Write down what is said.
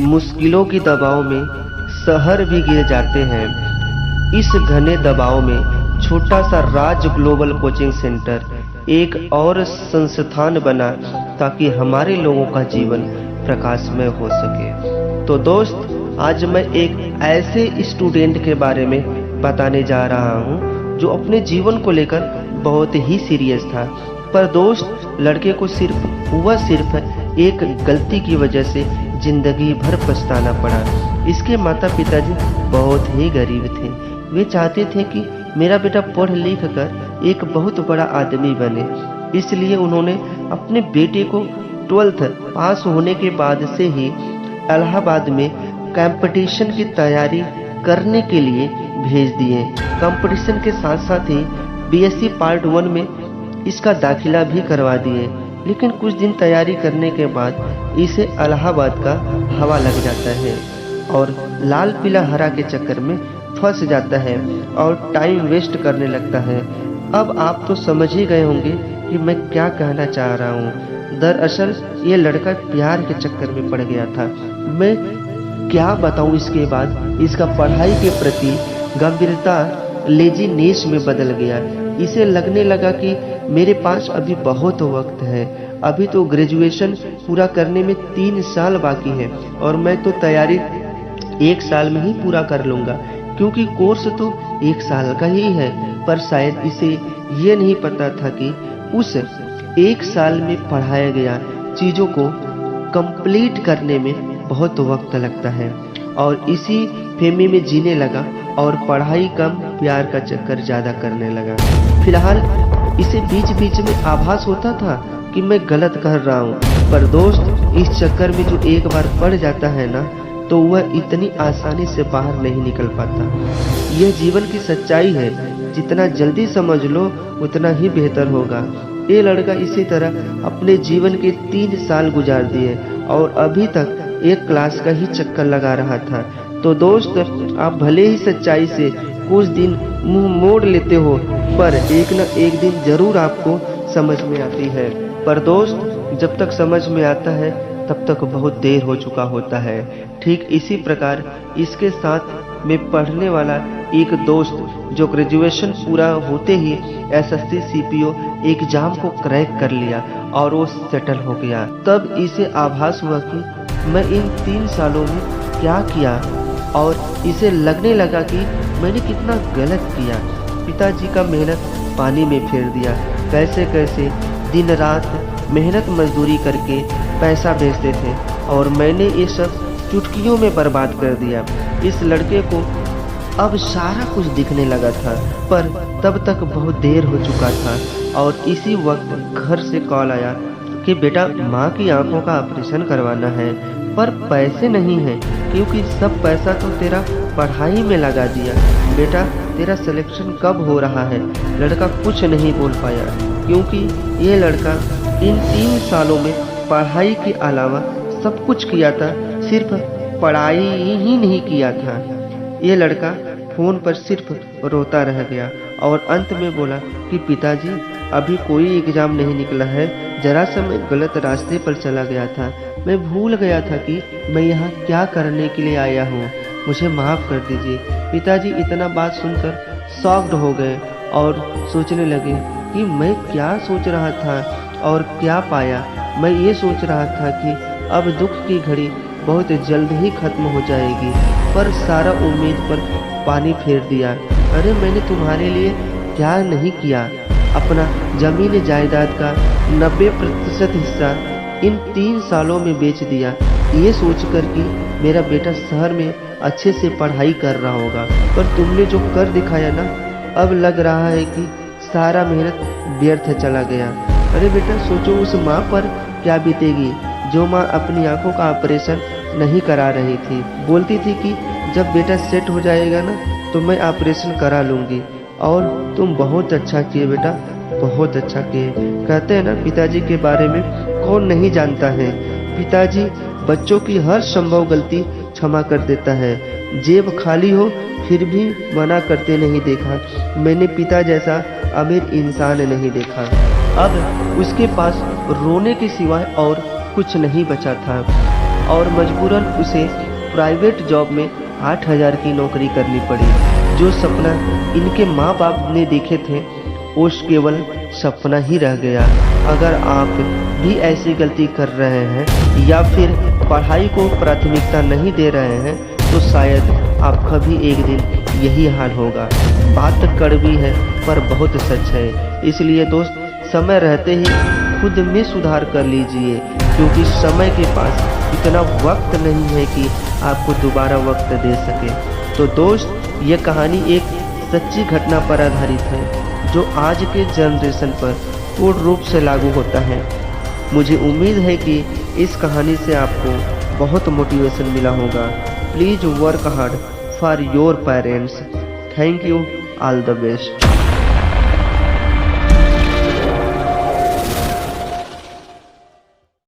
मुश्किलों की दबाव में शहर भी गिर जाते हैं। इस घने दबाव में छोटा सा राज ग्लोबल कोचिंग सेंटर एक और संस्थान बना ताकि हमारे लोगों का जीवन प्रकाशमय हो सके। तो दोस्त, आज मैं एक ऐसे स्टूडेंट के बारे में बताने जा रहा हूँ जो अपने जीवन को लेकर बहुत ही सीरियस था। पर दोस्त, लड़के को सिर्फ एक गलती की वजह से जिंदगी भर पछताना पड़ा। इसके माता पिताजी बहुत ही गरीब थे। वे चाहते थे कि मेरा बेटा पढ़ लिख कर एक बहुत बड़ा आदमी बने, इसलिए उन्होंने अपने बेटे को 12th पास होने के बाद से ही इलाहाबाद में कंपटीशन की तैयारी करने के लिए भेज दिए। कंपटीशन के साथ साथ ही बीएससी पार्ट 1 में इसका दाखिला भी करवा दिए। लेकिन कुछ दिन तैयारी करने के बाद इसे इलाहाबाद का हवा लग जाता है और लाल पीला हरा के चक्कर में फंस जाता है और टाइम वेस्ट करने लगता है। अब आप तो समझ ही गए होंगे कि मैं क्या कहना चाह रहा हूँ। दरअसल ये लड़का प्यार के चक्कर में पड़ गया था। मैं क्या बताऊँ, इसके बाद इसका पढ़ाई के प्रति गंभीरता लेजीनेस में बदल गया। इसे लगने लगा कि मेरे पास अभी बहुत वक्त है, अभी तो ग्रेजुएशन पूरा करने में 3 साल बाकी है और मैं तो तैयारी 1 साल में ही पूरा कर लूँगा, क्योंकि कोर्स तो 1 साल का ही है। पर शायद इसे ये नहीं पता था कि उस 1 साल में पढ़ाया गया चीज़ों को कंप्लीट करने में बहुत वक्त लगता है और इसी फेमे में जीने लगा और पढ़ाई कम, प्यार का चक्कर ज़्यादा करने लगा। फिलहाल इसे बीच बीच में आभास होता था कि मैं गलत कर रहा हूँ, पर दोस्त, इस चक्कर में जो एक बार पड़ जाता है ना, तो वह इतनी आसानी से बाहर नहीं निकल पाता। यह जीवन की सच्चाई है, जितना जल्दी समझ लो उतना ही बेहतर होगा। ये लड़का इसी तरह अपने जीवन के 3 साल गुजार दिए और अभी तक एक क्लास का ही चक्कर लगा रहा था। तो दोस्त, आप भले ही सच्चाई से कुछ दिन मुंह मोड़ लेते हो, पर एक न एक दिन जरूर आपको समझ में आती है। पर दोस्त, जब तक समझ में आता है तब तक बहुत देर हो चुका होता है। ठीक इसी प्रकार इसके साथ में पढ़ने वाला एक दोस्त जो ग्रेजुएशन पूरा होते ही एसएससी सीपीओ एग्जाम को क्रैक कर लिया और वो सेटल हो गया। तब इसे आभास हुआ कि मैं इन 3 सालों में क्या किया और इसे लगने लगा कि मैंने कितना गलत किया। पिताजी का मेहनत पानी में फेर दिया। कैसे कैसे दिन रात मेहनत मजदूरी करके पैसा भेजते थे और मैंने ये सब चुटकियों में बर्बाद कर दिया। इस लड़के को अब सारा कुछ दिखने लगा था, पर तब तक बहुत देर हो चुका था और इसी वक्त घर से कॉल आया कि बेटा, माँ की आंखों का ऑपरेशन करवाना है, पर पैसे नहीं हैं, क्योंकि सब पैसा तो तेरा पढ़ाई में लगा दिया। बेटा, तेरा सिलेक्शन कब हो रहा है? लड़का कुछ नहीं बोल पाया, क्योंकि ये लड़का इन 3 सालों में पढ़ाई के अलावा सब कुछ किया था, सिर्फ पढ़ाई ही नहीं किया था। ये लड़का फोन पर सिर्फ रोता रह गया और अंत में बोला कि पिताजी, अभी कोई एग्जाम नहीं निकला है, जरा सा मैं गलत रास्ते पर चला गया था। मैं भूल गया था कि मैं यहाँ क्या करने के लिए आया हूँ, मुझे माफ़ कर दीजिए। पिताजी इतना बात सुनकर शॉक्ड हो गए और सोचने लगे कि मैं क्या सोच रहा था और क्या पाया। मैं ये सोच रहा था कि अब दुख की घड़ी बहुत जल्द ही खत्म हो जाएगी, पर सारा उम्मीद पर पानी फेर दिया। अरे, मैंने तुम्हारे लिए क्या नहीं किया। अपना जमीन जायदाद का 90% हिस्सा इन 3 सालों में बेच दिया, ये सोचकर कि मेरा बेटा शहर में अच्छे से पढ़ाई कर रहा होगा। पर तुमने जो कर दिखाया ना, अब लग रहा है कि सारा मेहनत व्यर्थ चला गया। अरे बेटा, सोचो उस माँ पर क्या बीतेगी जो माँ अपनी आंखों का ऑपरेशन नहीं करा रही थी। बोलती थी कि जब बेटा सेट हो जाएगा ना, तो मैं ऑपरेशन करा लूँगी। और तुम बहुत अच्छा किए बेटा, बहुत अच्छा किए। कहते हैं ना, पिताजी के बारे में कौन नहीं जानता है। पिताजी बच्चों की हर संभव गलती क्षमा कर देता है। जेब खाली हो फिर भी मना करते नहीं देखा। मैंने पिता जैसा अमीर इंसान नहीं देखा। अब उसके पास रोने के सिवाय और कुछ नहीं बचा था। और मजबूरन उसे प्राइवेट जॉब में 8,000 की नौकरी करनी पड़ी। जो सपना इनके माँ बाप ने देखे थे वो केवल सपना ही रह गया। अगर आप भी ऐसी गलती कर रहे हैं या फिर पढ़ाई को प्राथमिकता नहीं दे रहे हैं तो शायद आपका भी एक दिन यही हाल होगा। बात कड़वी है पर बहुत सच है। इसलिए दोस्त, समय रहते ही खुद में सुधार कर लीजिए, क्योंकि समय के पास इतना वक्त नहीं है कि आपको दोबारा वक्त दे सके। तो दोस्त, ये कहानी एक सच्ची घटना पर आधारित है जो आज के जनरेशन पर पूर्ण रूप से लागू होता है। मुझे उम्मीद है कि इस कहानी से आपको बहुत मोटिवेशन मिला होगा। Please work hard for your parents. Thank you, all the best.